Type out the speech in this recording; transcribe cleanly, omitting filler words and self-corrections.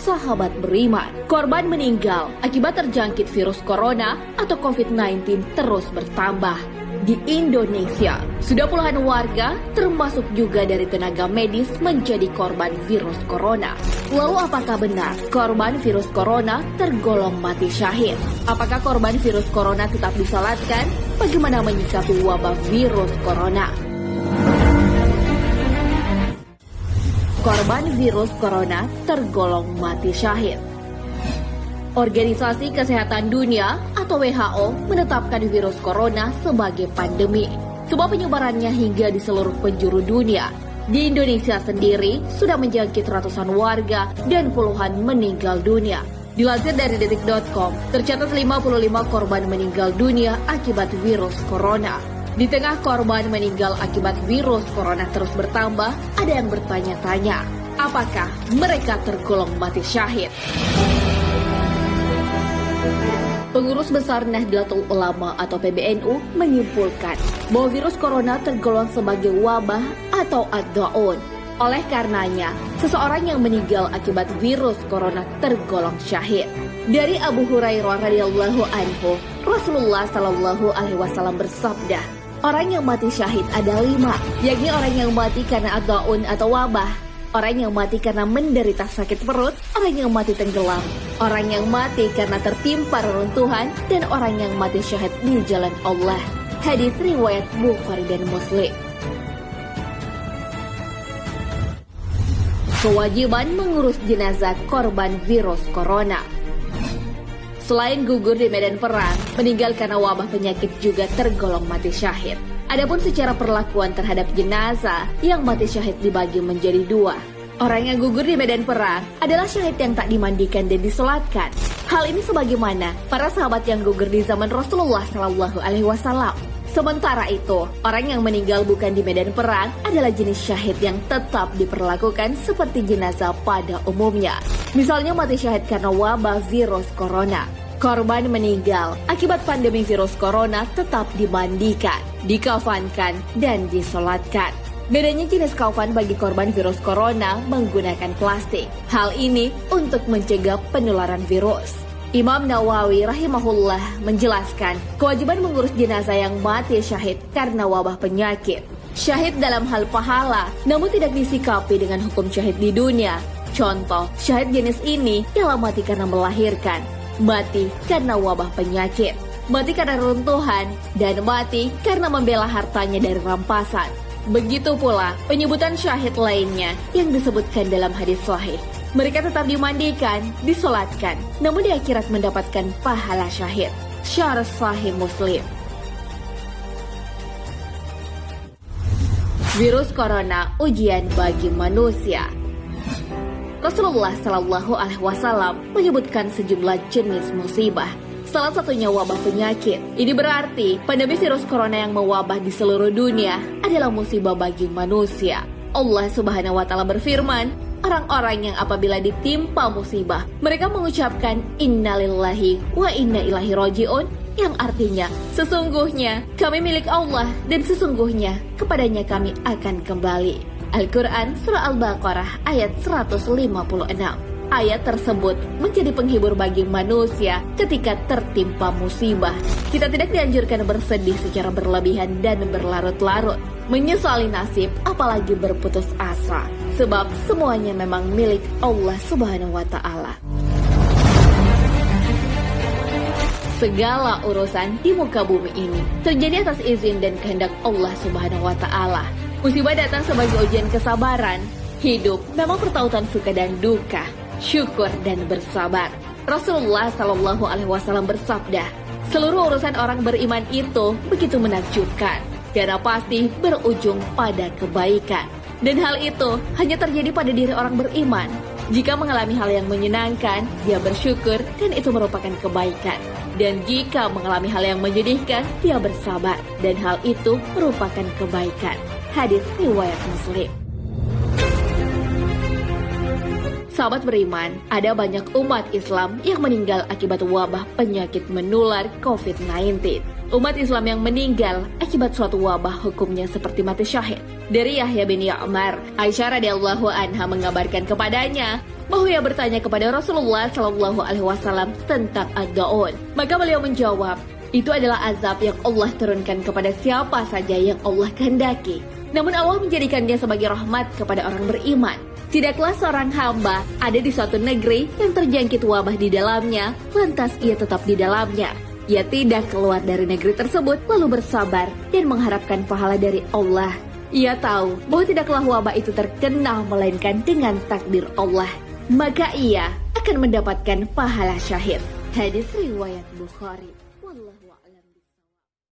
sahabat beriman. Korban meninggal akibat terjangkit virus corona atau COVID-19 terus bertambah. Di Indonesia, sudah puluhan warga, termasuk juga dari tenaga medis, menjadi korban virus corona. Lalu apakah benar korban virus corona tergolong mati syahid? Apakah korban virus corona tetap disalatkan? Bagaimana menyikapi wabah virus corona? Korban virus corona tergolong mati syahid. Organisasi Kesehatan Dunia atau WHO menetapkan virus corona sebagai pandemi, sebab penyebarannya hingga di seluruh penjuru dunia. Di Indonesia sendiri sudah menjangkit ratusan warga dan puluhan meninggal dunia. Dilansir dari detik.com, tercatat 55 korban meninggal dunia akibat virus corona. Di tengah korban meninggal akibat virus corona terus bertambah, ada yang bertanya-tanya, apakah mereka tergolong mati syahid? Pengurus Besar Nahdlatul Ulama atau PBNU menyimpulkan bahwa virus corona tergolong sebagai wabah atau ad-da'un. Oleh karenanya, seseorang yang meninggal akibat virus corona tergolong syahid. Dari Abu Hurairah radhiyallahu anhu, Rasulullah shallallahu alaihi wasallam bersabda, orang yang mati syahid ada 5, yakni orang yang mati karena ad-da'un atau wabah, orang yang mati karena menderita sakit perut, orang yang mati tenggelam, orang yang mati karena tertimpa reruntuhan, dan orang yang mati syahid di jalan Allah. Hadis riwayat Bukhari dan Muslim. Kewajiban mengurus jenazah korban virus corona. Selain gugur di medan perang, meninggal karena wabah penyakit juga tergolong mati syahid. Adapun secara perlakuan terhadap jenazah, yang mati syahid dibagi menjadi 2. Orang yang gugur di medan perang adalah syahid yang tak dimandikan dan disolatkan. Hal ini sebagaimana para sahabat yang gugur di zaman Rasulullah Shallallahu Alaihi Wasallam. Sementara itu, orang yang meninggal bukan di medan perang adalah jenis syahid yang tetap diperlakukan seperti jenazah pada umumnya. Misalnya mati syahid karena wabah virus corona. Korban meninggal akibat pandemi virus corona tetap dimandikan, dikafankan, dan disolatkan. Bedanya jenis kafan bagi korban virus corona menggunakan plastik. Hal ini untuk mencegah penularan virus. Imam Nawawi rahimahullah menjelaskan kewajiban mengurus jenazah yang mati syahid karena wabah penyakit. Syahid dalam hal pahala, namun tidak disikapi dengan hukum syahid di dunia. Contoh, syahid jenis ini ialah mati karena melahirkan, mati karena wabah penyakit, mati karena runtuhan, dan mati karena membela hartanya dari rampasan. Begitu pula penyebutan syahid lainnya yang disebutkan dalam hadis sahih. Mereka tetap dimandikan, disolatkan, namun di akhirat mendapatkan pahala syahid. Syarah Sahih Muslim. Virus corona ujian bagi manusia. Rasulullah Shallallahu Alaihi Wasallam menyebutkan sejumlah jenis musibah. Salah satunya wabah penyakit. Ini berarti pandemi virus corona yang mewabah di seluruh dunia adalah musibah bagi manusia. Allah Subhanahu wa Ta'ala berfirman, orang-orang yang apabila ditimpa musibah, mereka mengucapkan innalillahi wa inna ilaihi raji'un, yang artinya sesungguhnya kami milik Allah dan sesungguhnya kepadanya kami akan kembali. Al-Quran Surah Al-Baqarah ayat 156. Ayat tersebut menjadi penghibur bagi manusia ketika tertimpa musibah. Kita tidak dianjurkan bersedih secara berlebihan dan berlarut-larut, menyesali nasib, apalagi berputus asa, sebab semuanya memang milik Allah Subhanahu wa Ta'ala. Segala urusan di muka bumi ini terjadi atas izin dan kehendak Allah Subhanahu wa Ta'ala. Musibah datang sebagai ujian kesabaran. Hidup memang pertautan suka dan duka, syukur dan bersabar. Rasulullah Shallallahu Alaihi Wasallam bersabda, seluruh urusan orang beriman itu begitu menakjubkan, karena pasti berujung pada kebaikan. Dan hal itu hanya terjadi pada diri orang beriman. Jika mengalami hal yang menyenangkan, dia bersyukur dan itu merupakan kebaikan. Dan jika mengalami hal yang menyedihkan, dia bersabar dan hal itu merupakan kebaikan. Hadis riwayat Muslim. Sahabat beriman, ada banyak umat Islam yang meninggal akibat wabah penyakit menular COVID-19. umat Islam yang meninggal akibat suatu wabah hukumnya seperti mati syahid. Dari Yahya bin Ya'mar, Aisyah radhiyallahu anha mengabarkan kepadanya bahwa ia bertanya kepada Rasulullah Shallallahu Alaihi Wasallam tentang ad-daun. Maka beliau menjawab, itu adalah azab yang Allah turunkan kepada siapa saja yang Allah kehendaki. Namun Allah menjadikannya sebagai rahmat kepada orang beriman. Tidaklah seorang hamba ada di suatu negeri yang terjangkit wabah di dalamnya, lantas ia tetap di dalamnya. Ia tidak keluar dari negeri tersebut lalu bersabar dan mengharapkan pahala dari Allah. Ia tahu bahwa tidaklah wabah itu terkenal melainkan dengan takdir Allah. Maka ia akan mendapatkan pahala syahid. Hadis riwayat Bukhari.